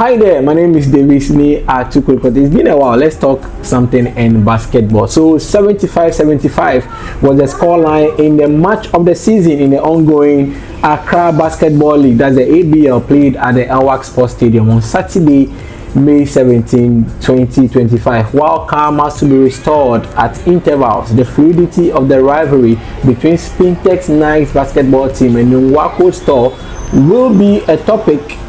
Hi there, my name is Davis Atukwekot. It's been a while. Let's talk something in basketball. So 75-75 was the scoreline in the match of the season in the ongoing Accra Basketball League. That's the ABL, played at the Nungua Sports Stadium on Saturday, May 17, 2025. While calm has to be restored at intervals, the fluidity of the rivalry between Spintex Knights basketball team and Nungua Cold Store will be a topic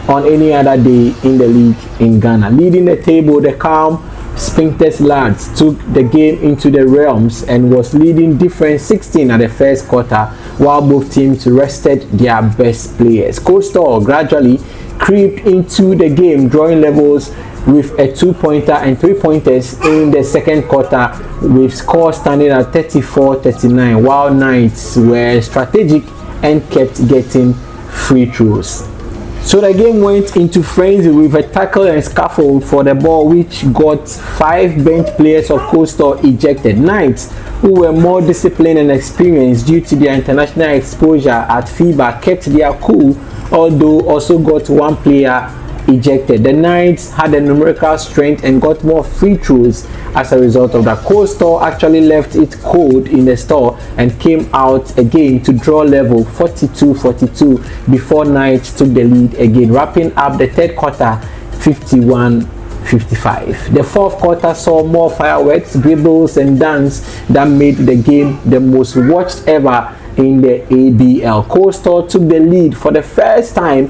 on any other day in the league in Ghana. Leading the table, the calm Spintex lads took the game into the realms and was leading difference 16 at the first quarter, while both teams rested their best players. Cold Store gradually crept into the game, drawing levels with a 2-pointer and 3-pointers in the second quarter, with scores standing at 34-39, while Knights were strategic and kept getting free throws. So the game went into frenzy with a tackle and scaffold for the ball, which got 5 bench players of Cold Store ejected. Knights, who were more disciplined and experienced due to their international exposure at FIBA, kept their cool, although also got 1 player ejected. The Knights had a numerical strength and got more free throws as a result of that. Cold Store actually left it cold in the store and came out again to draw level 42-42 before Knights took the lead again, wrapping up the third quarter 51-55. The fourth quarter saw more fireworks, dribbles and dunks that made the game the most watched ever in the ABL. Cold Store took the lead for the first time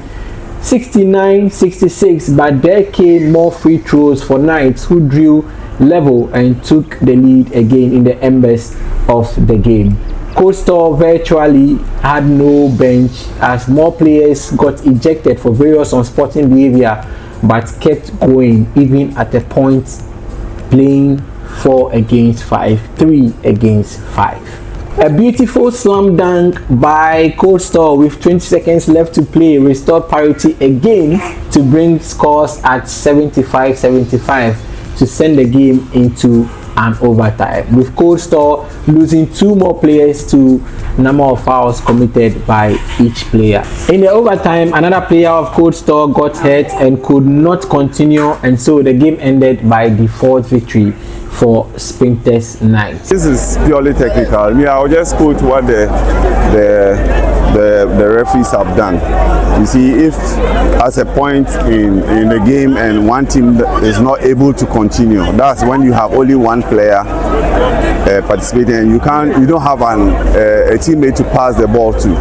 69-66, but there came more free throws for Knights, who drew level and took the lead again in the embers of the game. Cold Store virtually had no bench as more players got ejected for various unsporting behavior, but kept going even at a point playing 4 against 5, 3 against 5. A beautiful slam dunk by Cold Store with 20 seconds left to play restored parity again to bring scores at 75-75 to send the game into an overtime, with Cold Store losing 2 more players to number of fouls committed by each player. In the overtime, another player of Cold Store got hurt and could not continue, and so the game ended by default victory for Spintex Knights. This is purely technical. I'll just quote what the referees have done. You see, if as a point in the game and one team is not able to continue, that's when you have only 1 player participating and you don't have a teammate to pass the ball to,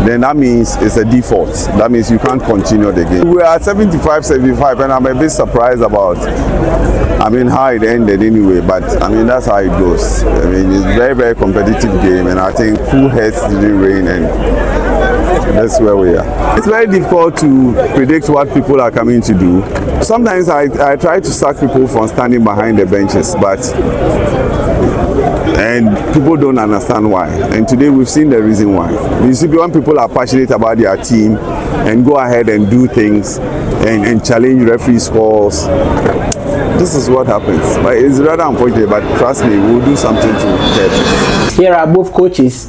then that means it's a default. That means you can't continue the game. We are at 75-75 and I'm a bit surprised about how it ended anyway, but that's how it goes. It's a very, very competitive game, and I think cool heads didn't reign, and that's where we are. It's very difficult to predict what people are coming to do. Sometimes I try to sack people from standing behind the benches, and people don't understand why. And today we've seen the reason why. You see, when people are passionate about their team and go ahead and do things and challenge referee scores, this is what happens. But it's rather unfortunate, but trust me, we'll do something to help. Here are both coaches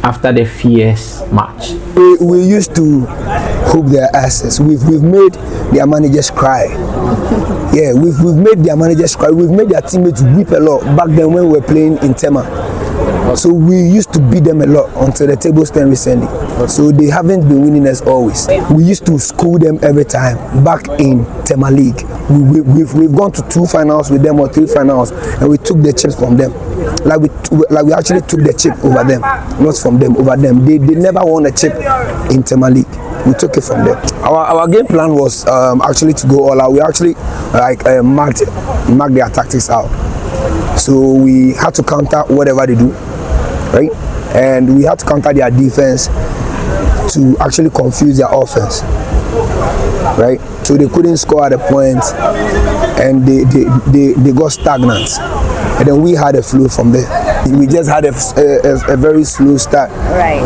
after the fierce match. We used to hoop their asses. We've made their managers cry. Yeah, we've made their managers cry. We've made their teammates weep a lot back then when we were playing in Tema. So we used to beat them a lot until the tables turned recently. So they haven't been winning as always. We used to school them every time back in Tema League. We've gone to 2 finals with them or 3 finals, and we took the chips from them. Like we actually took the chip over them, not from them, over them. They never won a chip in Tema League. We took it from them. Our game plan was actually to go all out. We actually marked their tactics out. So we had to counter whatever they do, right? And we had to counter their defense to actually confuse their offense, right? So they couldn't score at a point, and they got stagnant. And then we had a flow from there. We just had a very slow start. Right.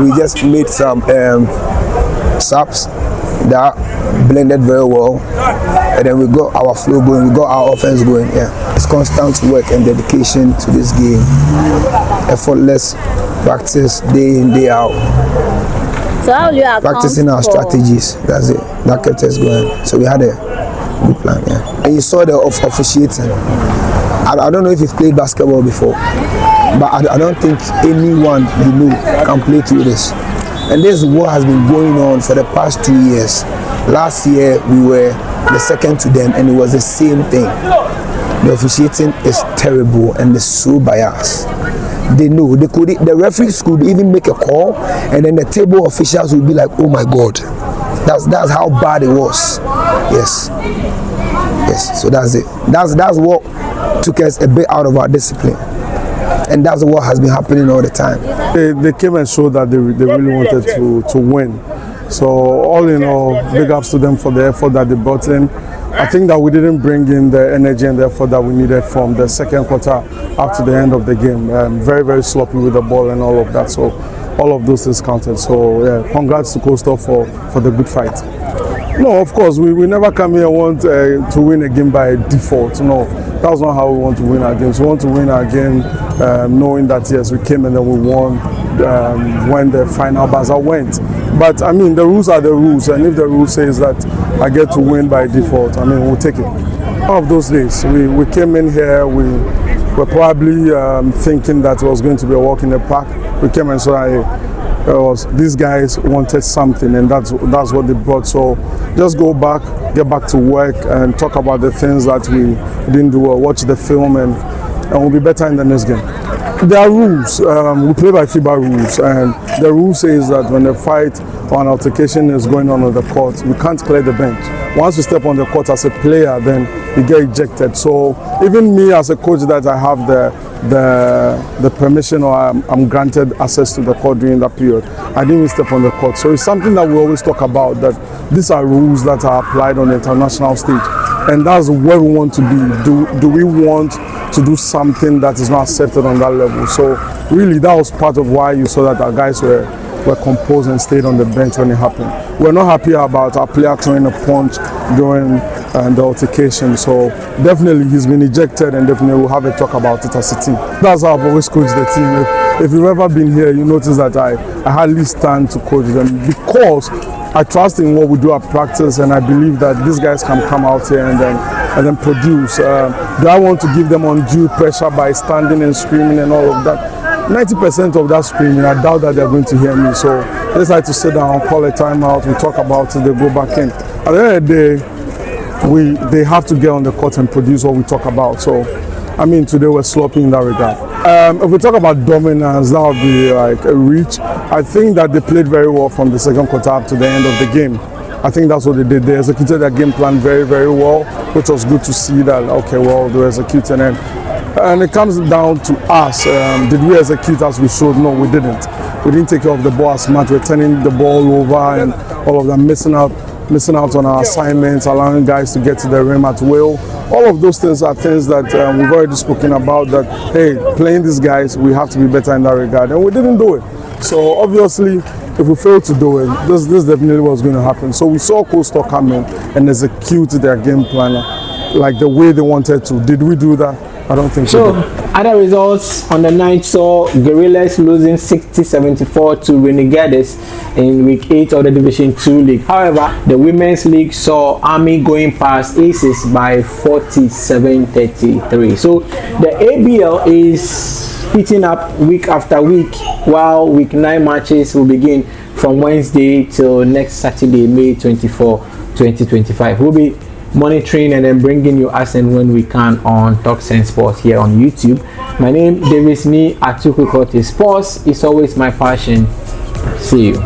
We just made some subs that blended very well, and then we got our flow going, we got our offense going. Yeah, it's constant work and dedication to this game, effortless practice day in, day out. So how will you account practicing our strategies. That's it. That kept us going. So we had a good plan, yeah. And you saw the officiating. I don't know if you've played basketball before, but I don't think anyone you know can play through this. And this is what has been going on for the past 2 years. Last year we were the second to them, and it was the same thing. The officiating is terrible and it's so biased. They know the referees could even make a call, and then the table officials would be like, "Oh my God, that's how bad it was." Yes. So that's it. That's what took us a bit out of our discipline, and that's what has been happening all the time. They came and showed that they really wanted to win. So all in all, big ups to them for the effort that they brought in. I think that we didn't bring in the energy and the effort that we needed from the second quarter up to the end of the game. Very, very sloppy with the ball and all of that. So all of those things counted. So yeah, congrats to Cold Store for the good fight. No, of course, we never come here and want to win a game by default. No, that's not how we want to win our games. We want to win our game knowing that yes, we came and then we won when the final buzzer went. But I mean, the rules are the rules, and if the rule says that I get to win by default, I mean, we'll take it. One of those days, we came in here, we were probably thinking that it was going to be a walk in the park. We came and saw these guys wanted something, and that's what they brought. So just go back, get back to work, and talk about the things that we didn't do, or watch the film, and we'll be better in the next game. There are rules. We play by FIBA rules, and the rule says that when a fight or an altercation is going on the court, we can't clear the bench. Once you step on the court as a player, then you get ejected. So even me as a coach, that I have the permission, or I'm granted access to the court during that period, I didn't even step on the court. So it's something that we always talk about, that these are rules that are applied on the international stage, and that's where we want to be. Do we want to do something that is not accepted on that level? So really, that was part of why you saw that our guys were composed and stayed on the bench when it happened. We're not happy about our player throwing a punch during the altercation. So definitely he's been ejected, and definitely we'll have a talk about it as a team. That's how I've always coached the team. If you've ever been here, you notice that I hardly stand to coach them, because I trust in what we do at practice, and I believe that these guys can come out here and then produce. Do I want to give them undue pressure by standing and screaming and all of that? 90% of that screaming, I doubt that they're going to hear me. So they decide to sit down, call a timeout, we talk about it, they go back in. At the end of the day, they have to get on the court and produce what we talk about. So, I mean, today we're sloppy in that regard. If we talk about dominance, that would be like a reach. I think that they played very well from the second quarter up to the end of the game. I think that's what they did. They executed their game plan very, very well, which was good to see that, okay, well, they executed. And it comes down to us. Did we execute as we should? No, we didn't. We didn't take care of the ball as much. We're turning the ball over and all of that, missing out on our assignments, allowing guys to get to the rim at will. All of those things are things that we've already spoken about, that, hey, playing these guys, we have to be better in that regard. And we didn't do it. So obviously, if we fail to do it, this definitely was going to happen. So we saw Cold Store come in and execute their game plan like the way they wanted to. Did we do that? I don't think so. Other results on the night saw Gorillas losing 60-74 to Renegades in week 8 of the Division 2 league. However, the women's league saw Army going past Aces by 47-33. So the ABL is heating up week after week, while week 9 matches will begin from Wednesday till next Saturday, May 24, 2025. We'll be monitoring and then bringing you as and when we can on Talk Sense Sports here on YouTube. My name is Davis Ni Atuku Sports is always my passion. See you.